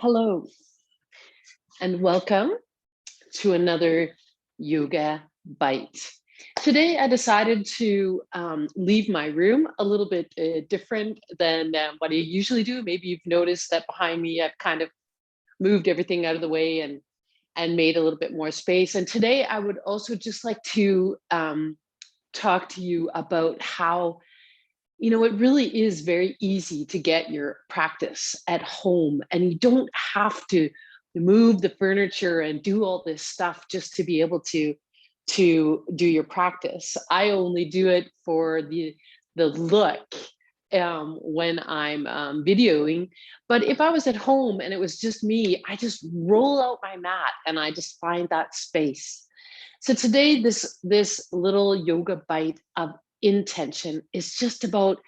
Hello, and welcome to another yoga bite. Today, I decided to leave my room a little bit different than what I usually do. Maybe you've noticed that behind me, I've kind of moved everything out of the way and made a little bit more space. And today, I would also just like to talk to you about how it really is very easy to get your practice at home, and you don't have to move the furniture and do all this stuff just to be able to do your practice. I only do it for the look when I'm videoing. But if I was at home and it was just me, I just roll out my mat and I just find that space. So today, this little yoga bite of intention is just about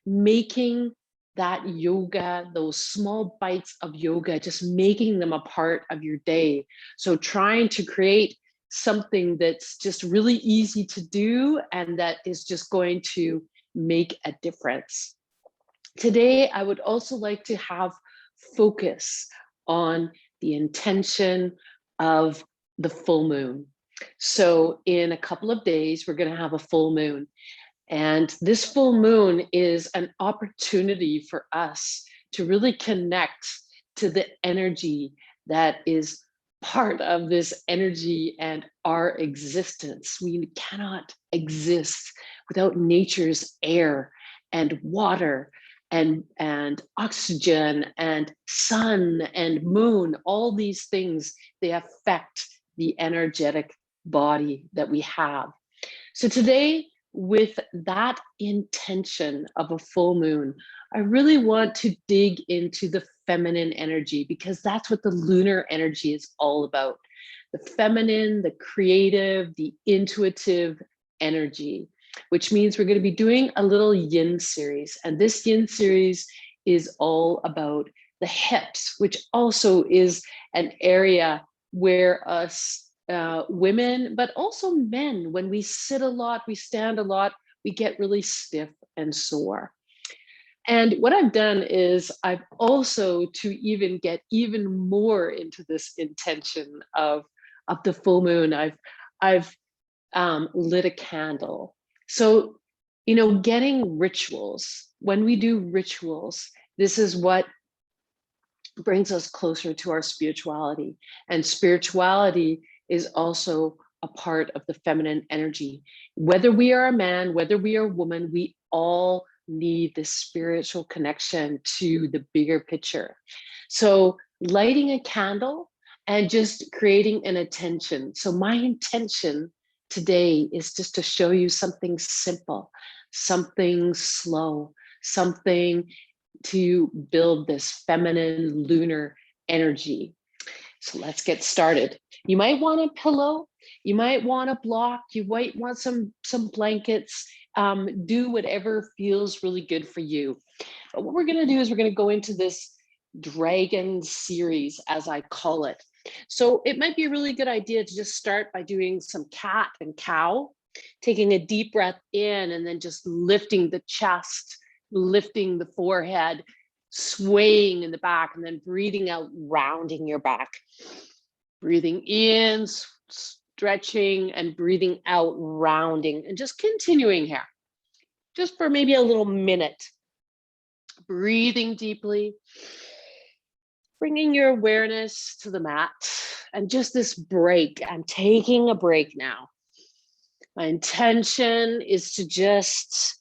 making that yoga, those small bites of yoga, just making them a part of your day. So trying to create something that's just really easy to do and that is just going to make a difference. Today, I would also like to have focus on the intention of the full moon. So in a couple of days, we're going to have a full moon. And this full moon is an opportunity for us to really connect to the energy that is part of this energy and our existence. We cannot exist without nature's air and water and oxygen and sun and moon. All these things, they affect the energetic body that we have. So today, with that intention of a full moon, I really want to dig into the feminine energy, because that's what the lunar energy is all about. The feminine, the creative, the intuitive energy, which means we're going to be doing a little yin series. And this yin series is all about the hips, which also is an area where us women, but also men, when we sit a lot, we stand a lot, we get really stiff and sore. And what I've done is I've also, to even get even more into this intention of the full moon, I've lit a candle. So, getting rituals, when we do rituals, this is what brings us closer to our spirituality. And spirituality is also a part of the feminine energy. Whether we are a man, whether we are a woman, we all need this spiritual connection to the bigger picture. So lighting a candle and just creating an intention. So my intention today is just to show you something simple, something slow, something to build this feminine lunar energy. So let's get started. You might want a pillow, you might want a block, you might want some blankets. Do whatever feels really good for you. But what we're going to do is we're going to go into this dragon series, as I call it. So it might be a really good idea to just start by doing some cat and cow, taking a deep breath in and then just lifting the chest, lifting the forehead, swaying in the back, and then breathing out, rounding your back. Breathing in, stretching, and breathing out, rounding, and just continuing here, just for maybe a little minute. Breathing deeply, bringing your awareness to the mat, and just this break. I'm taking a break now. My intention is to just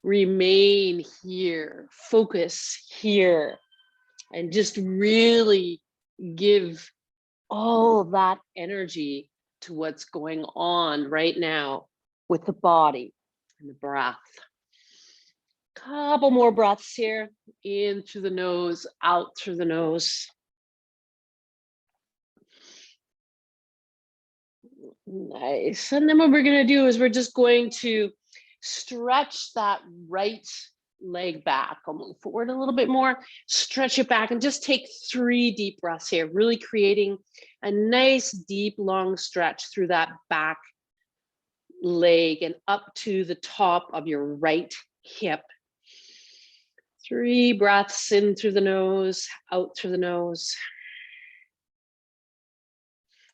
remain here, focus here, and just really give all that energy to what's going on right now with the body and the breath. Couple more breaths here, in through the nose, out through the nose. Nice. And then what we're going to do is we're just going to stretch that right leg back. I'll move forward a little bit more, stretch it back, and just take 3 deep breaths here, really creating a nice, deep, long stretch through that back leg and up to the top of your right hip. 3 breaths in through the nose, out through the nose.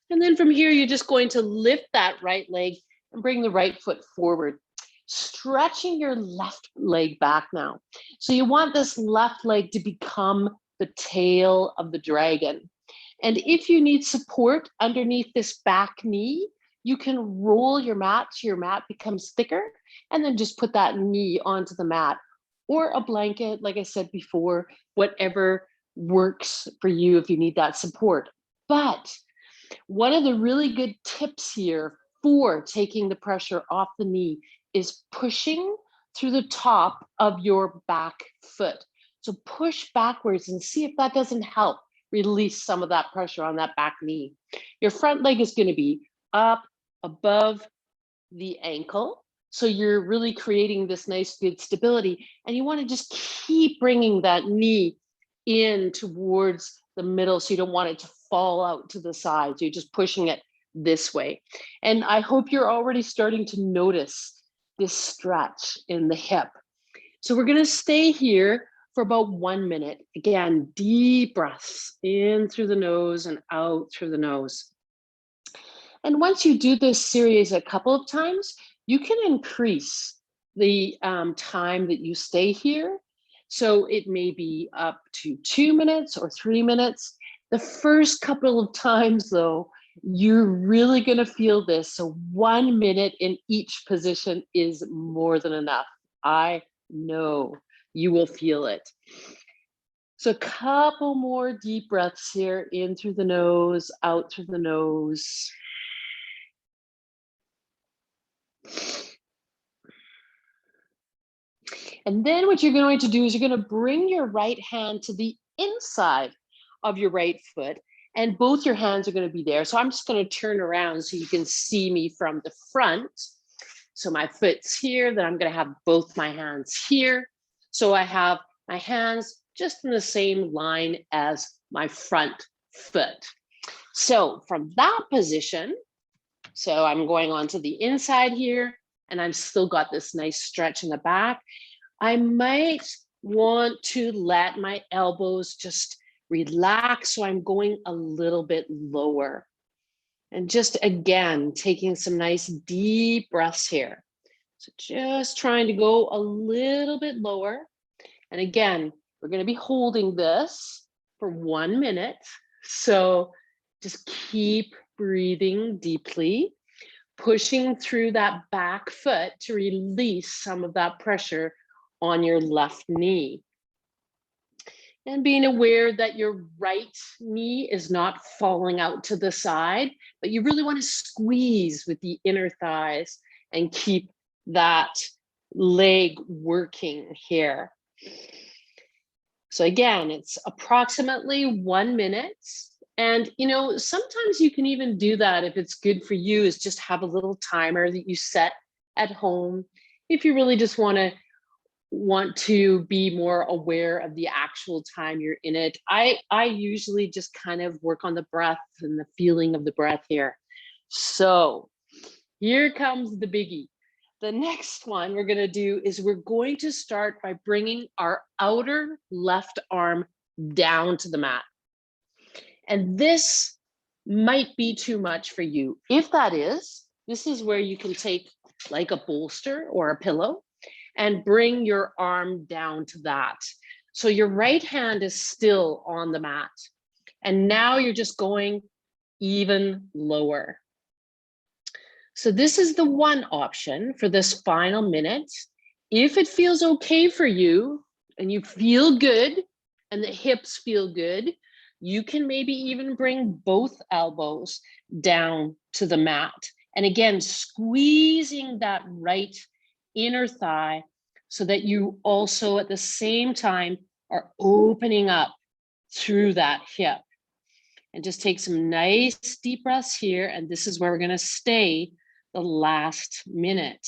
And then from here, you're just going to lift that right leg and bring the right foot forward, stretching your left leg back now. So you want this left leg to become the tail of the dragon. And if you need support underneath this back knee, you can roll your mat so your mat becomes thicker, and then just put that knee onto the mat, or a blanket, like I said before, whatever works for you if you need that support. But one of the really good tips here for taking the pressure off the knee is pushing through the top of your back foot. So push backwards and see if that doesn't help release some of that pressure on that back knee. Your front leg is going to be up above the ankle. So you're really creating this nice, good stability. And you want to just keep bringing that knee in towards the middle. So you don't want it to fall out to the sides. You're just pushing it this way. And I hope you're already starting to notice this stretch in the hip. So we're going to stay here for about 1 minute. Again, deep breaths in through the nose and out through the nose. And once you do this series a couple of times, you can increase the time that you stay here. So it may be up to 2 minutes or 3 minutes. The first couple of times, though, you're really going to feel this. So 1 minute in each position is more than enough. I know you will feel it. So a couple more deep breaths here, in through the nose, out through the nose. And then what you're going to do is you're going to bring your right hand to the inside of your right foot, and both your hands are going to be there. So I'm just going to turn around so you can see me from the front. So my foot's here, then I'm going to have both my hands here. So I have my hands just in the same line as my front foot. So from that position, so I'm going on to the inside here, and I've still got this nice stretch in the back. I might want to let my elbows just relax, so I'm going a little bit lower. And just again, taking some nice deep breaths here. So just trying to go a little bit lower. And again, we're going to be holding this for 1 minute. So just keep breathing deeply, pushing through that back foot to release some of that pressure on your left knee. And being aware that your right knee is not falling out to the side, but you really want to squeeze with the inner thighs and keep that leg working here. So again, it's approximately 1 minute. And, you know, sometimes you can even do that if it's good for you, is just have a little timer that you set at home. If you really just want to be more aware of the actual time you're in it. I usually just kind of work on the breath and the feeling of the breath here. So here comes the biggie. The next one we're going to do is we're going to start by bringing our outer left arm down to the mat. And this might be too much for you. If that is, this is where you can take like a bolster or a pillow and bring your arm down to that. So your right hand is still on the mat. And now you're just going even lower. So this is the one option for this final minute. If it feels okay for you and you feel good and the hips feel good, you can maybe even bring both elbows down to the mat. And again, squeezing that right inner thigh so that you also at the same time are opening up through that hip. And just take some nice deep breaths here. And this is where we're going to stay the last minute.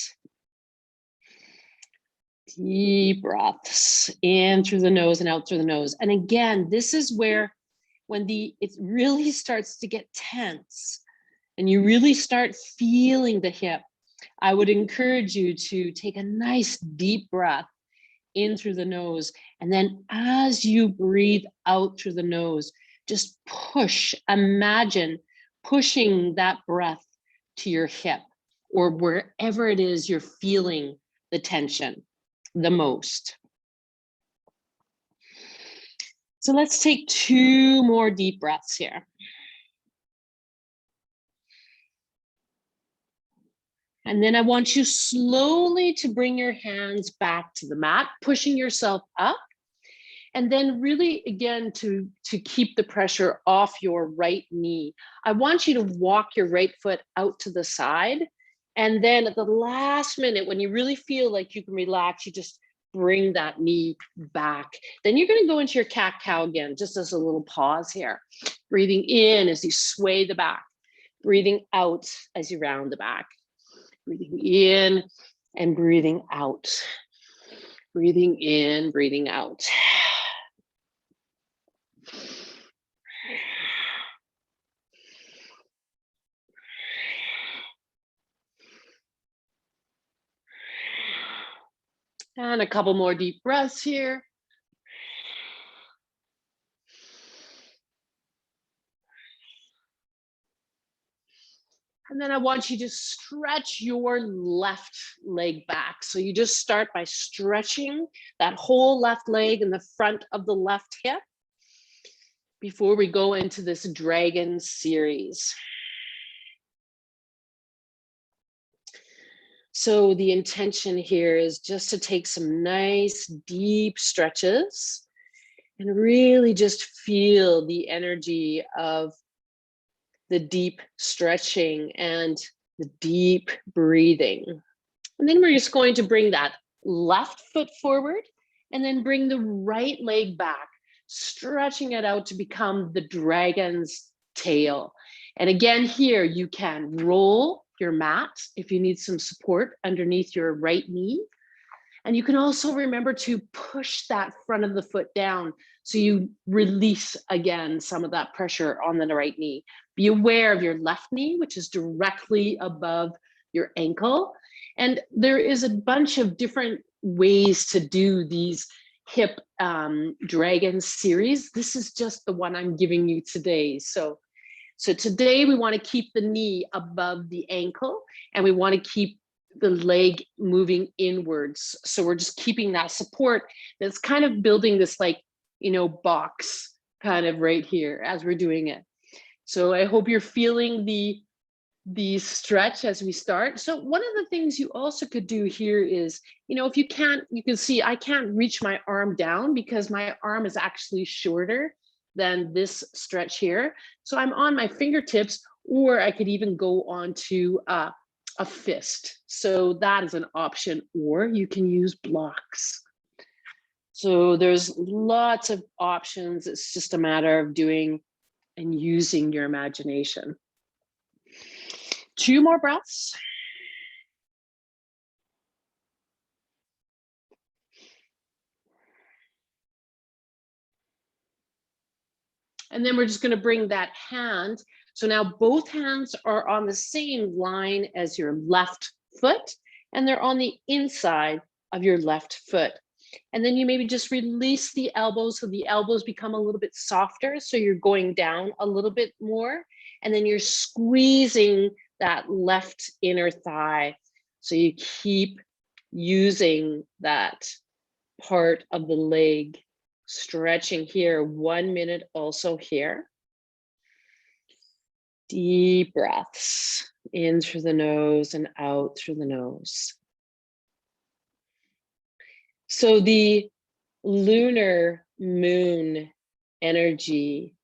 Deep breaths in through the nose and out through the nose. And again, this is where when it really starts to get tense and you really start feeling the hip, I would encourage you to take a nice deep breath in through the nose. And then as you breathe out through the nose, just push, imagine pushing that breath to your hip or wherever it is you're feeling the tension the most. So let's take 2 more deep breaths here. And then I want you slowly to bring your hands back to the mat, pushing yourself up. And then really, again, to keep the pressure off your right knee, I want you to walk your right foot out to the side. And then at the last minute, when you really feel like you can relax, you just bring that knee back. Then you're going to go into your cat-cow again, just as a little pause here. Breathing in as you sway the back, breathing out as you round the back. Breathing in and breathing out. Breathing in, breathing out. And a couple more deep breaths here. And then I want you to stretch your left leg back. So you just start by stretching that whole left leg and the front of the left hip before we go into this dragon series. So the intention here is just to take some nice deep stretches and really just feel the energy of the deep stretching and the deep breathing. And then we're just going to bring that left foot forward and then bring the right leg back, stretching it out to become the dragon's tail. And again, here you can roll your mat if you need some support underneath your right knee. And you can also remember to push that front of the foot down so you release again some of that pressure on the right knee. Be aware of your left knee, which is directly above your ankle. And there is a bunch of different ways to do these hip dragon series. This is just the one I'm giving you today. So today we want to keep the knee above the ankle and we want to keep the leg moving inwards. So we're just keeping that support that's kind of building this box kind of right here as we're doing it. So I hope you're feeling the stretch as we start. So one of the things you also could do here is, if you can't, you can see I can't reach my arm down because my arm is actually shorter than this stretch here. So I'm on my fingertips, or I could even go on to a fist. So that is an option, or you can use blocks. So there's lots of options. It's just a matter of doing and using your imagination. 2 more breaths. And then we're just going to bring that hand. So now both hands are on the same line as your left foot, and they're on the inside of your left foot. And then you maybe just release the elbows so the elbows become a little bit softer. So you're going down a little bit more, and then you're squeezing that left inner thigh. So you keep using that part of the leg, stretching here, 1 minute also here. Deep breaths in through the nose and out through the nose. So the lunar moon energy,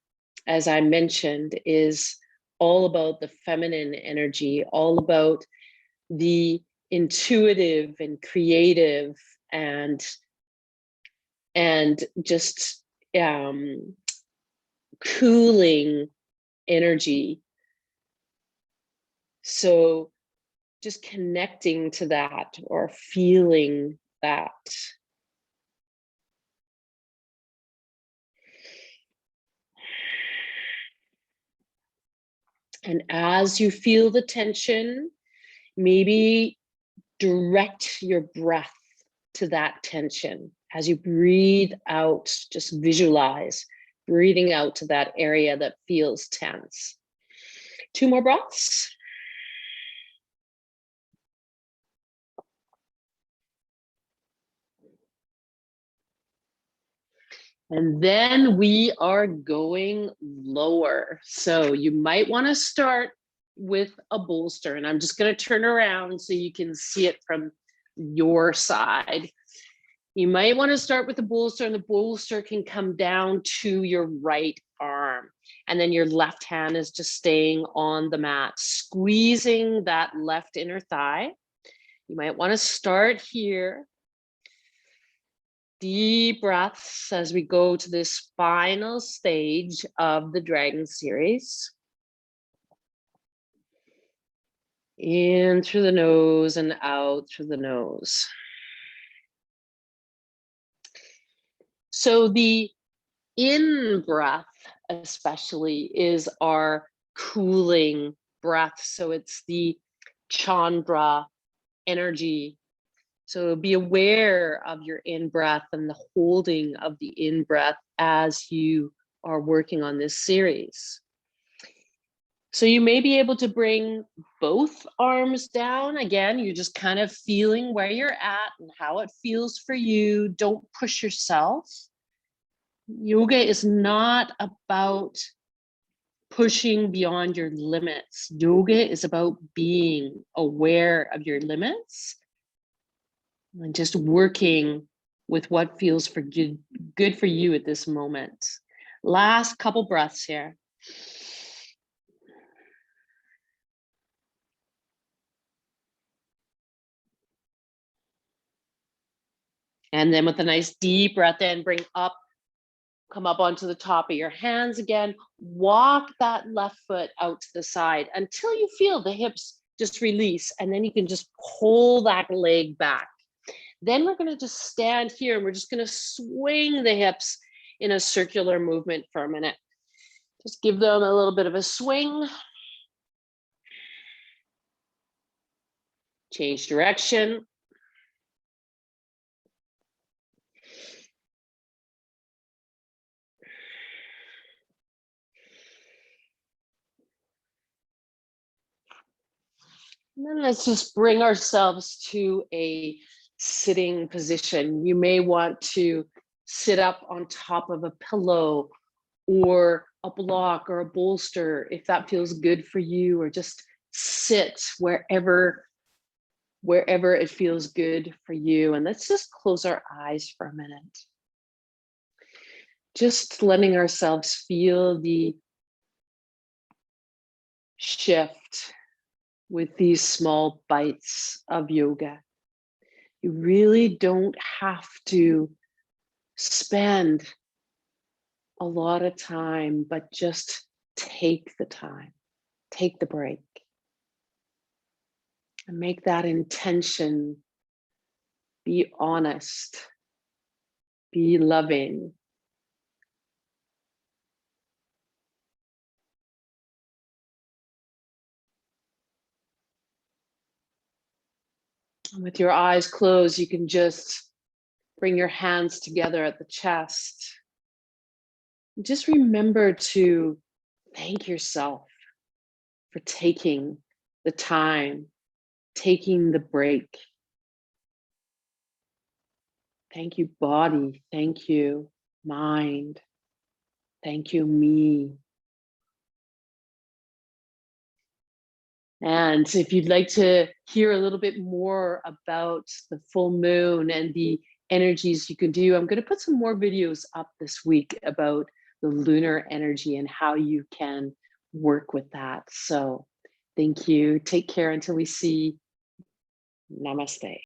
as I mentioned, is all about the feminine energy, all about the intuitive and creative and just cooling energy. So just connecting to that or feeling that. And as you feel the tension, maybe direct your breath to that tension. As you breathe out, just visualize breathing out to that area that feels tense. 2 more breaths. And then we are going lower. So you might want to start with a bolster. And I'm just going to turn around so you can see it from your side. You might want to start with the bolster, and the bolster can come down to your right arm. And then your left hand is just staying on the mat, squeezing that left inner thigh. You might want to start here. Deep breaths as we go to this final stage of the Dragon series. In through the nose and out through the nose. So the in breath especially is our cooling breath. So it's the Chandra energy. So be aware of your in-breath and the holding of the in-breath as you are working on this series. So you may be able to bring both arms down. Again, you're just kind of feeling where you're at and how it feels for you. Don't push yourself. Yoga is not about pushing beyond your limits. Yoga is about being aware of your limits and just working with what feels good for you at this moment. Last couple breaths here. And then with a nice deep breath in, bring up, come up onto the top of your hands again. Walk that left foot out to the side until you feel the hips just release. And then you can just pull that leg back. Then we're going to just stand here and we're just going to swing the hips in a circular movement for a minute. Just give them a little bit of a swing. Change direction. And then let's just bring ourselves to a sitting position. You may want to sit up on top of a pillow or a block or a bolster if that feels good for you, or just sit wherever it feels good for you. And let's just close our eyes for a minute. Just letting ourselves feel the shift with these small bites of yoga. You really don't have to spend a lot of time, but just take the time, take the break, and make that intention. Be honest, be loving. And with your eyes closed, you can just bring your hands together at the chest. Just remember to thank yourself for taking the time, taking the break. Thank you, body. Thank you, mind. Thank you, me. And if you'd like to hear a little bit more about the full moon and the energies you can do, I'm going to put some more videos up this week about the lunar energy and how you can work with that. So thank you. Take care until we see. Namaste.